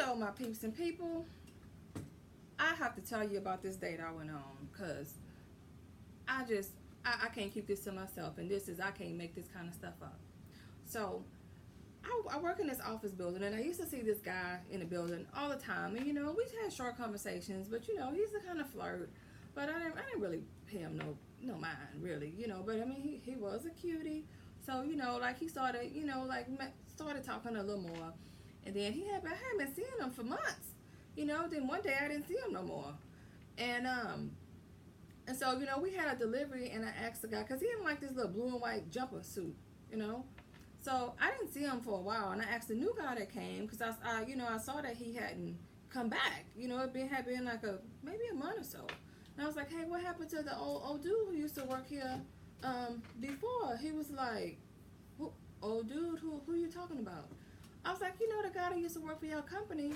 So my peeps and people, I have to tell you about this date I went on, because I just I can't keep this to myself, and this is I can't make this kind of stuff up. So I work in this office building, and I used to see this guy in the building all the time, and we had short conversations, but he's the kind of flirt, but I didn't really pay him no mind really, but I mean he was a cutie, so like he started started talking a little more, and then I had been seeing him for months, then one day I didn't see him no more, and so we had a delivery, and I asked the guy because he didn't like this little blue and white jumper suit, you know. So I didn't see him for a while, and I asked the new guy that came because I saw that he hadn't come back. Had been like maybe a month or so, and I was like, hey, what happened to the old dude who used to work here before? He was like, old dude, who you talking about? I was like, the guy that used to work for your company,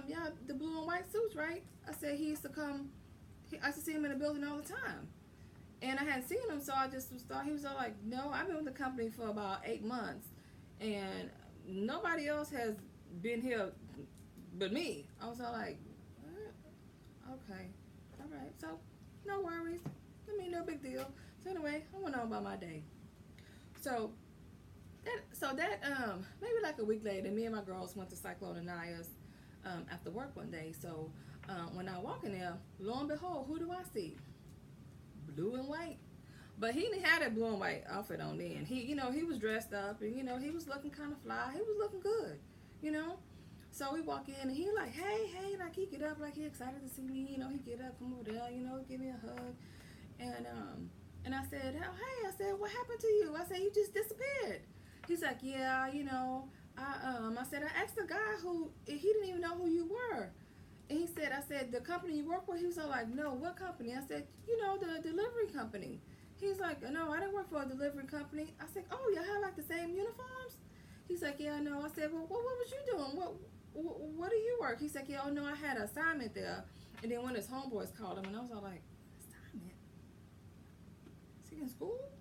yeah, the blue and white suits, right? I said he used to come. I used to see him in the building all the time. And I hadn't seen him, so I just thought he was all like, no, I've been with the company for about 8 months, and nobody else has been here but me. I was all like, okay, all right, so no worries. I mean, no big deal. So anyway, I went on about my day. So that maybe like a week later, me and my girls went to Cyclone Anias after work one day. So when I walk in there, lo and behold, who do I see? Blue and white. But he didn't have that blue and white outfit on then. He was dressed up, and he was looking kind of fly. He was looking good, you know. So we walk in, and he like, hey, like he get up, like he excited to see me. He get up, come over there, give me a hug, and I said, oh hey, I said, what happened to you? I said, you just disappeared. He's like, yeah, I said, I asked the guy who he didn't even know who you were. And he said, I said, the company you work for? He was all like, no, what company? I said, the delivery company. He's like, no, I didn't work for a delivery company. I said, oh, y'all have like the same uniforms? He's like, yeah, I know. I said, well, what was you doing? What do you work? He's like, yeah, oh, no, I had an assignment there. And then one of his homeboys called him, and I was all like, assignment? Is he in school?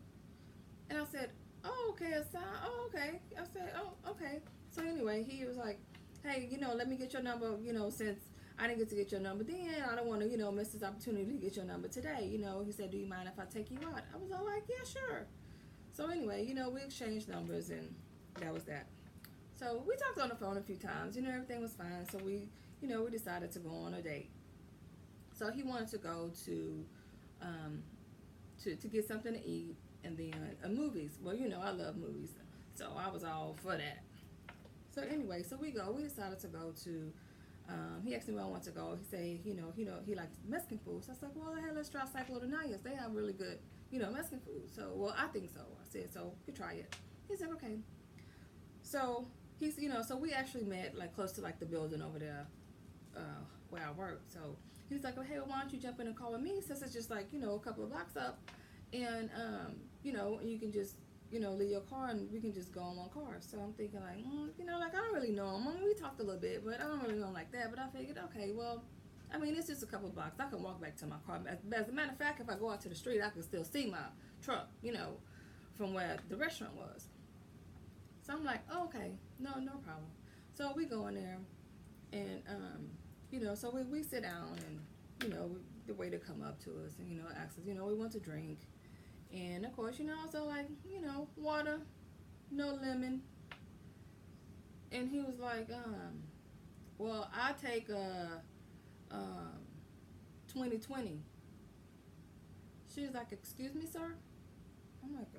And I said, oh, okay, oh, okay. I said, oh, okay. So anyway, he was like, hey, let me get your number, since I didn't get to get your number then, I don't want to, miss this opportunity to get your number today. He said, do you mind if I take you out? I was all like, yeah, sure. So anyway, we exchanged numbers, and that was that. So we talked on the phone a few times, everything was fine. So we decided to go on a date. So he wanted to go to get something to eat, and then movies. Well, I love movies, so I was all for that. So anyway, so we decided to go to, he asked me where I want to go. He said, he likes Mexican food. So I was like, well, hey, let's try Cyclo de Nayas. They have really good, Mexican food. So, well, I think so. I said, so you could try it. He said, okay. So he's, so we actually met like close to like the building over there, where I work. So he's like, oh, hey, well, why don't you jump in and call with me, since it's just like, a couple of blocks up, and, and you can just, leave your car, and we can just go in one car. So I'm thinking like, like I don't really know him. I mean, we talked a little bit, but I don't really know him like that. But I figured, okay, well, I mean, it's just a couple of blocks. I can walk back to my car. As a matter of fact, if I go out to the street, I can still see my truck, from where the restaurant was. So I'm like, oh, okay, no problem. So we go in there, and so we sit down, and the waiter come up to us, and asks us, we want to drink. And of course, also like, water, no lemon. And he was like, well, I take 2020. She was like, excuse me, sir? I'm like,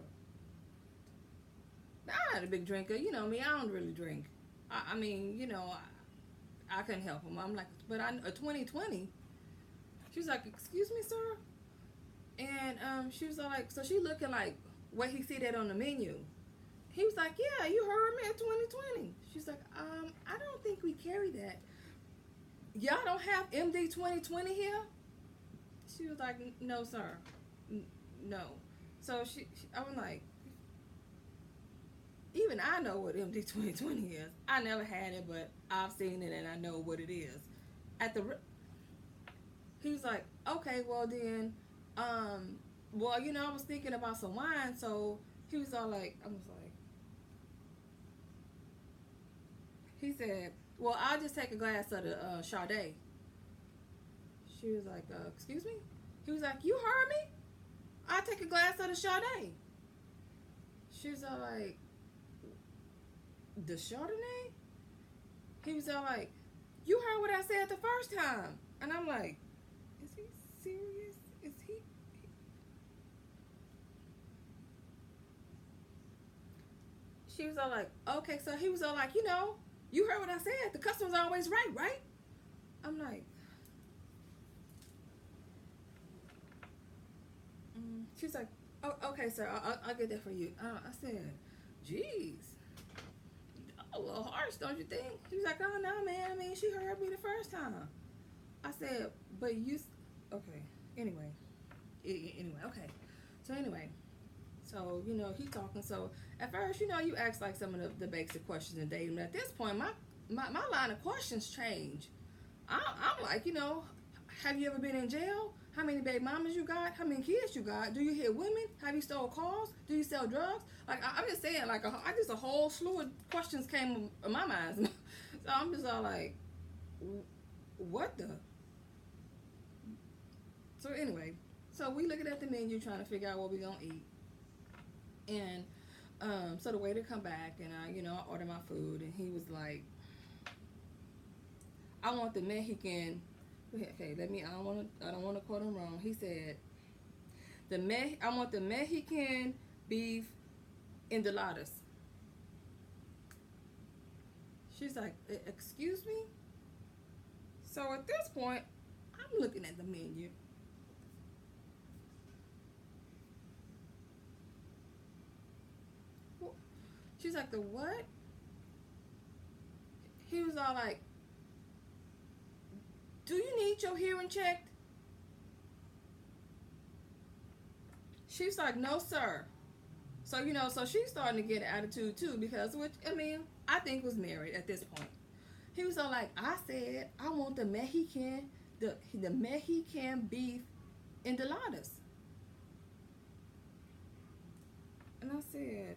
I'm not a big drinker. Me, I don't really drink. I mean, I couldn't help him. I'm like, but a 2020? She was like, excuse me, sir? And she was like, so she looking like what he see that on the menu. He was like, yeah, you heard me, at 2020. She's like, I don't think we carry that. Y'all don't have MD 2020 here? She was like, no, sir. No. So I was like, even I know what MD 2020 is. I never had it, but I've seen it and I know what it is. He was like, okay, well then, well, I was thinking about some wine, so he was all like, he said, Well, I'll just take a glass of the Sade. She was like, excuse me? He was like, you heard me? I'll take a glass of the Sade. She was all like, the Chardonnay? He was all like, you heard what I said the first time. And I'm like, is he serious? Is he? She was all like, okay. So he was all like, you heard what I said. The customer's always right, right? I'm like, she's like, oh, okay, sir. I'll get that for you. I said, geez. A little harsh, don't you think? She was like, oh, no, man. I mean, she heard me the first time. I said, but you... Okay. Anyway. Anyway, okay. So, anyway. So, he talking. So, at first, you ask, like, some of the basic questions in dating. But at this point, my line of questions change. I'm like, have you ever been in jail? How many baby mamas you got? How many kids you got? Do you hit women? Have you stole cars? Do you sell drugs? Like, I'm just saying, like, I just a whole slew of questions came in my mind. So I'm just all like, what the? So anyway, so we looking at the menu trying to figure out what we gonna eat. And so the waiter come back and I order my food and he was like, I want the Mexican. Okay, I don't want to quote him wrong. He said, I want the Mexican beef enchiladas. She's like, excuse me? So at this point, I'm looking at the menu. She's like, the what? He was all like, do you need your hearing checked? She's like, no, sir. So, so she's starting to get an attitude too, because, which, I mean, I think was married at this point. He was all like, I said, I want the Mexican beef enchiladas. And I said,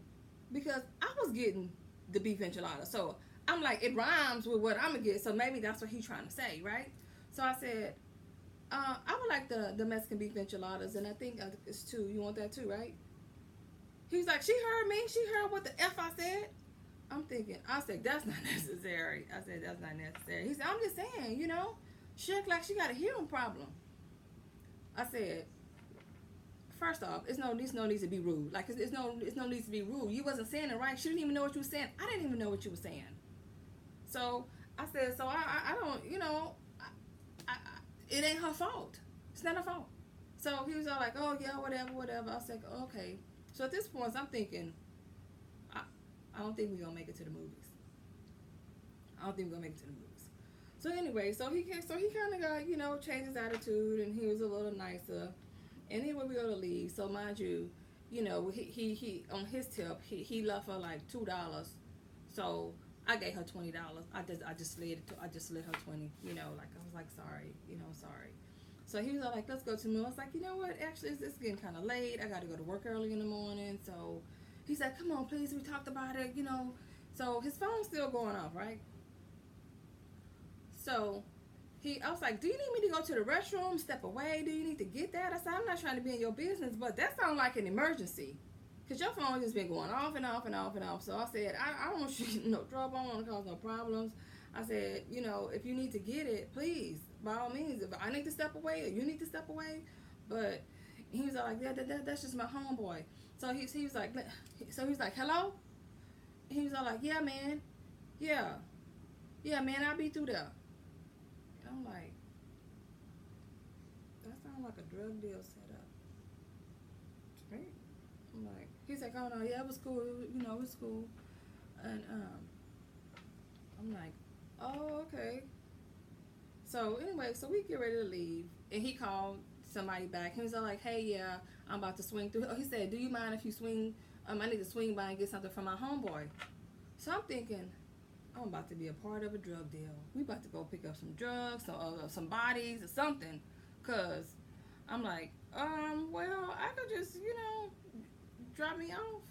because I was getting the beef enchilada. So I'm like, it rhymes with what I'm going to get. So maybe that's what he's trying to say, right? So I said, I would like the Mexican beef enchiladas. And I think it's 2. You want that too, right? He was like, she heard me. She heard what the F I said. I'm thinking, I said, that's not necessary. I said, that's not necessary. He said, I'm just saying, she act like she got a hearing problem. I said, first off, it's no need to be rude. Like, it's no need to be rude. You wasn't saying it right. She didn't even know what you were saying. I didn't even know what you were saying. So I said, so I don't, it ain't her fault. It's not her fault. So he was all like, oh yeah, whatever. I said, okay. So at this point, I'm thinking, I don't think we're gonna make it to the movies. So anyway, so he kind of got changed his attitude and he was a little nicer. And anyway, we go to leave. So mind you, he on his tip he left her like $2. So I gave her $20. I just slid her 20. Like I was like sorry. So he was all like, let's go to the movie. I was like, you know what? Actually, it's getting kind of late. I got to go to work early in the morning. So he said, come on, please. We talked about it. So his phone's still going off, right? So I was like, do you need me to go to the restroom, step away? Do you need to get that? I said, I'm not trying to be in your business, but that sounds like an emergency. Because your phone just been going off and off and off and off. So I said, I don't want you no trouble. I don't want to cause no problems. I said, if you need to get it, please, by all means. If I need to step away or you need to step away. But he was like, that's just my homeboy. So he was like, hello? He was all like, yeah, man. Yeah, man, I'll be through there. I'm like, that sounds like a drug deal set up. Right? I'm like, he's like, oh no, yeah, it was cool. It was cool. And I'm like, oh, okay. So anyway, so we get ready to leave, and he called somebody back. He was all like, hey, yeah, I'm about to swing through. Oh, he said, do you mind if you swing? I need to swing by and get something from my homeboy. So I'm thinking, I'm about to be a part of a drug deal. We about to go pick up some drugs, some bodies or something. Cause I'm like, well, I could just, drop me off.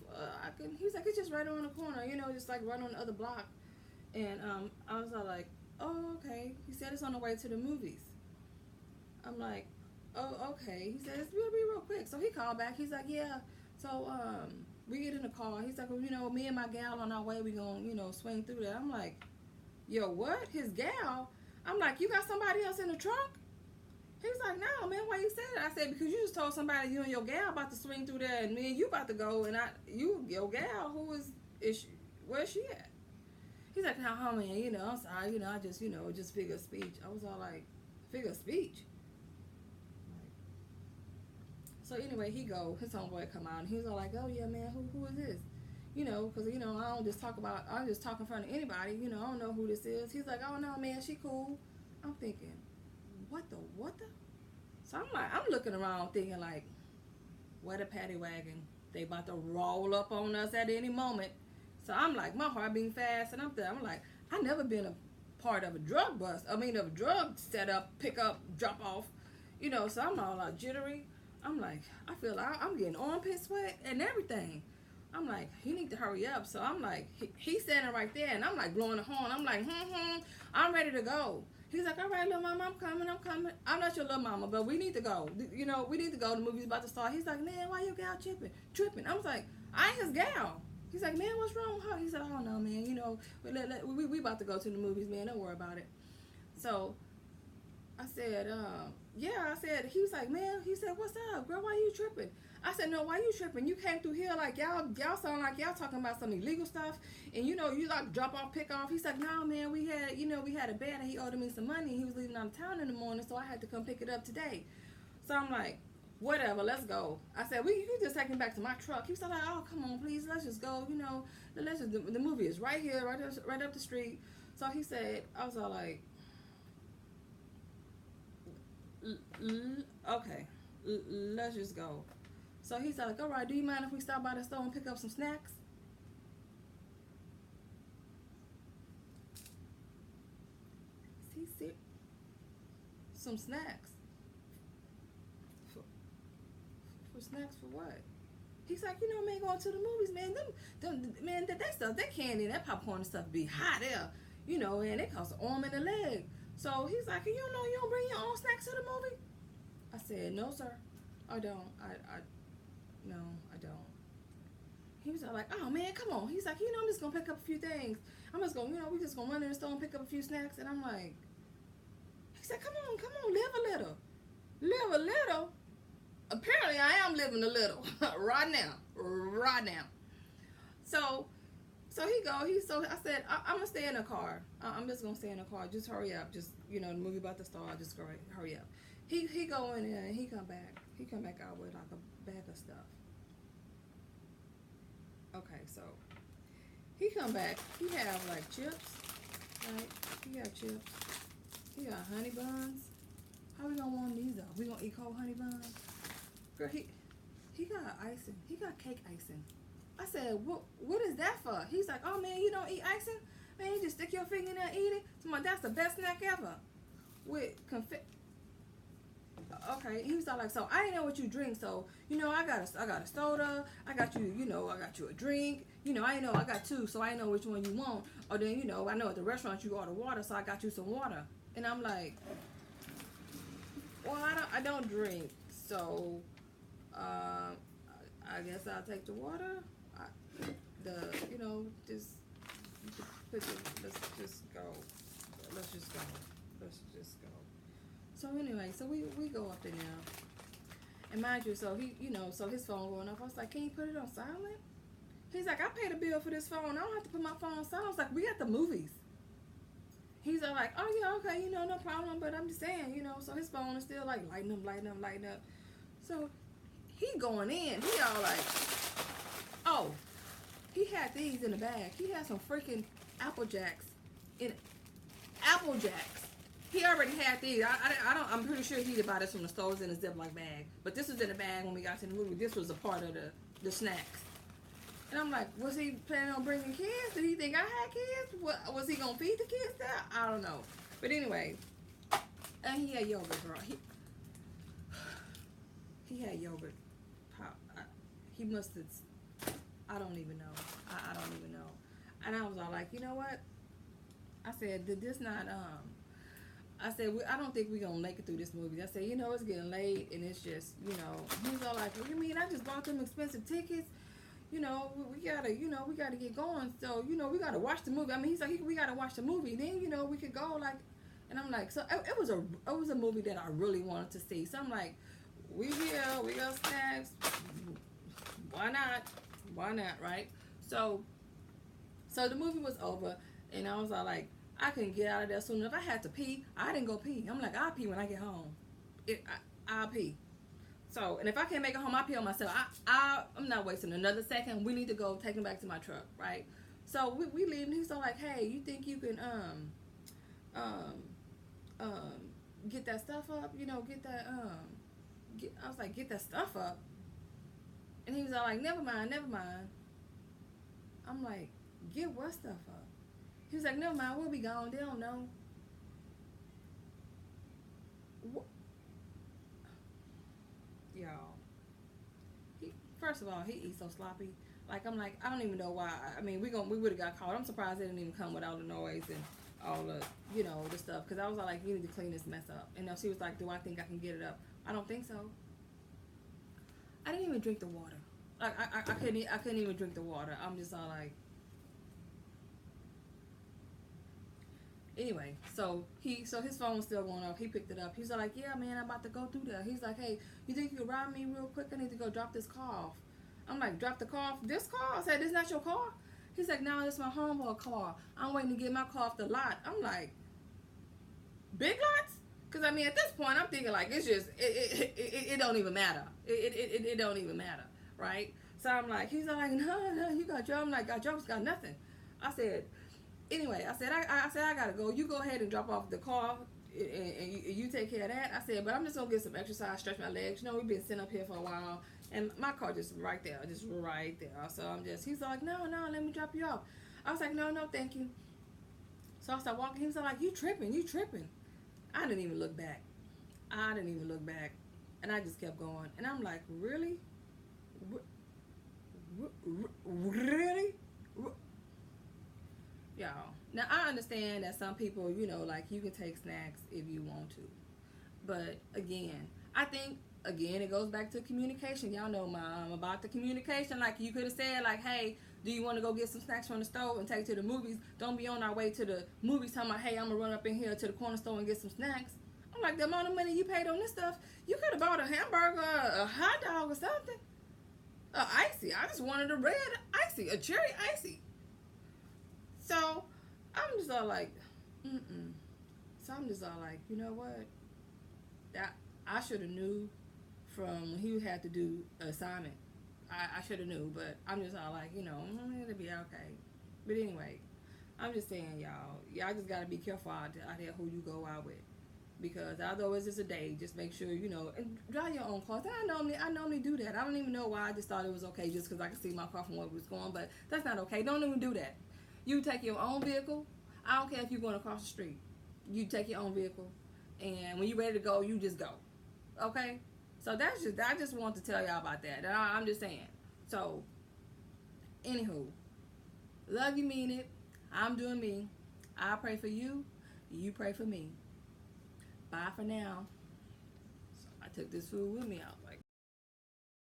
He was like, it's just right around the corner, just like right on the other block. And I was all like, oh, okay. He said it's on the way to the movies. I'm like, oh, okay. He said, it'll be real quick. So he called back. He's like, yeah. So we get in the car. He's like, well, me and my gal on our way, we gonna, swing through there. I'm like, yo, what? His gal? I'm like, you got somebody else in the trunk? He's like, no, man, why you say that? I said, because you just told somebody you and your gal about to swing through there, and me and you about to go, and your gal, where's she at? He's like, no, man, I'm sorry, I just figure of speech. I was all like, figure of speech? So anyway, his homeboy come out, and he's all like, oh yeah, man, who is this? Because I don't just talk in front of anybody. I don't know who this is. He's like, oh no, man, she cool. I'm thinking, what the? So I'm looking around thinking like, what a paddy wagon. They about to roll up on us at any moment. So I'm like, my heart beating fast, and I'm like, I never been a part of a drug bust. I mean, of a drug setup, pick up, drop off. So I'm all like jittery. I'm like, I feel like I'm getting armpit sweat and everything. I'm like, he need to hurry up. So I'm like, he's standing right there, and I'm like blowing the horn. I'm like, I'm ready to go. He's like, all right, little mama, I'm coming. I'm not your little mama, but we need to go. We need to go. The movie's about to start. He's like, man, why your gal tripping? I was like, I ain't his gal. He's like, man, what's wrong with her? He said, oh no, man, we about to go to the movies, man. Don't worry about it. So I said, yeah. I said, he was like, man. He said, what's up, girl? Why you tripping? I said, no, why you tripping? You came through here like y'all sound like y'all talking about some illegal stuff, and you like drop off, pick off. He's like, no, man, we had a band, and he owed me some money. He was leaving out of town in the morning, so I had to come pick it up today. So I'm like, whatever, let's go. I said, you can just take me back to my truck. He was like, oh, come on, please, let's just go. The movie is right here, right up the street. So he said, I was all like, okay, let's just go. So he's like, all right, do you mind if we stop by the store and pick up some snacks? Is he sick? Some snacks. For snacks for what? He's like, man, going to the movies, man. Man, that stuff, that candy, that popcorn and stuff be hot there, and it costs an arm and a leg. So he's like, you don't bring your own snacks to the movie? I said, no, sir, I don't. No, I don't. He was like, oh man, come on. He's like, I'm just gonna pick up a few things. I'm just gonna, we just gonna run in the store and pick up a few snacks. And I'm like, he said, come on, live a little. Apparently, I am living a little right now. So I said, I'm gonna stay in the car. I'm just gonna stay in the car. Just hurry up. Just, the movie about to start. Just hurry up. He go in there and he come back. He come back out with like a bag of stuff. Okay, so he come back. He have like chips, right? He got chips. He got honey buns. How we gonna want these though? We gonna eat cold honey buns? Girl, he got icing. He got cake icing. I said, what is that for? He's like, oh man, you don't eat icing? Man, you just stick your finger in there and eat it? So that's the best snack ever. With confetti. Okay, he was all like, so I didn't know what you drink, so I got a soda, I got you a drink, I didn't know I got two, so I didn't know which one you want. Or then I know at the restaurant you order water, so I got you some water. And I'm like, well, I don't drink, so I guess I'll take the water. Let's just go. So anyway, so we go up there now, and mind you, so so his phone going off. I was like, can you put it on silent? He's like, I paid a bill for this phone. I don't have to put my phone on silent. I was like, we at the movies. He's all like, oh yeah, okay, no problem. But I'm just saying, so his phone is still like lighting up. So he going in. He all like, oh, he had these in the bag. He had some freaking Apple Jacks in Apple Jacks. He already had these. I'm pretty sure he bought this from the stores in a Ziploc bag. But this was in the bag when we got to the movie. This was a part of the snacks. And I'm like, was he planning on bringing kids? Did he think I had kids? Was he going to feed the kids there? I don't know. But anyway, and he had yogurt, girl. He had yogurt. He must have, I don't even know. I don't even know. And I was all like, you know what? I said, did this not I said, I don't think we're gonna make it through this movie. I said, it's getting late and it's just, he's all like, what do you mean? I just bought them expensive tickets. We gotta get going. So, we gotta watch the movie. I mean, he's like, we gotta watch the movie. Then, we could go like, and I'm like, so it was a movie that I really wanted to see. So I'm like, we here, we got snacks. Why not? Why not, right? So the movie was over, and I was all like, I couldn't get out of there soon enough. I had to pee. I didn't go pee. I'm like, I'll pee when I get home. I'll pee. So, and if I can't make it home, I'll pee on myself. I'm not wasting another second. We need to go take him back to my truck, right? So we leave, and he's all like, hey, you think you can get that stuff up? Get that I was like, get that stuff up. And he was all like, never mind. I'm like, get what stuff up? He was like, never mind, we'll be gone. They don't know. Y'all. First of all, he eats so sloppy. Like, I'm like, I don't even know why. I mean, we would have got caught. I'm surprised they didn't even come with all the noise and all the, the stuff. Because I was like, you need to clean this mess up. And she was like, do I think I can get it up? I don't think so. I didn't even drink the water. Like, I couldn't even drink the water. I'm just all like. Anyway, so his phone was still going off. He picked it up. He's like, yeah, man, I'm about to go through there. He's like, hey, you think you can ride me real quick? I need to go drop this car off. I'm like, drop the car off? This car? I said, this not your car? He's like, no, this is my homeboy car. I'm waiting to get my car off the lot. I'm like, big lots? Because, I mean, at this point, I'm thinking, like, it's just, it don't even matter. It don't even matter, right? So I'm like, he's like, no, you got your, I'm like, got yours, got nothing. I said, anyway, I said, I gotta go. You go ahead and drop off the car, and you take care of that. I said, but I'm just gonna get some exercise, stretch my legs. We've been sitting up here for a while, and my car just right there. So he's like, no, let me drop you off. I was like, no, thank you. So I started walking. He was like, you tripping. I didn't even look back. And I just kept going. And I'm like, really? Really? Y'all. Now, I understand that some people, like, you can take snacks if you want to. But, again, I think, it goes back to communication. Y'all know, Mom, about the communication. Like, you could have said, like, hey, do you want to go get some snacks from the store and take to the movies? Don't be on our way to the movies talking about, hey, I'm going to run up in here to the corner store and get some snacks. I'm like, the amount of money you paid on this stuff, you could have bought a hamburger, a hot dog or something. Icy. I just wanted a red icy, a cherry icy. So, I'm just all like, So I'm just all like, you know what? That I should have knew from when he had to do an assignment. I should have knew, but I'm just all like, it'll be okay. But anyway, I'm just saying, y'all just got to be careful out there who you go out with. Because although it's just a day, just make sure, and drive your own car. I normally do that. I don't even know why I just thought it was okay just because I could see my car from where it was going, but that's not okay. Don't even do that. You take your own vehicle. I don't care if you're going across the street. You take your own vehicle, and when you're ready to go, you just go. Okay? So I just want to tell y'all about that. I'm just saying. So, anywho, love you, mean it. I'm doing me. I pray for you. You pray for me. Bye for now. So I took this food with me out.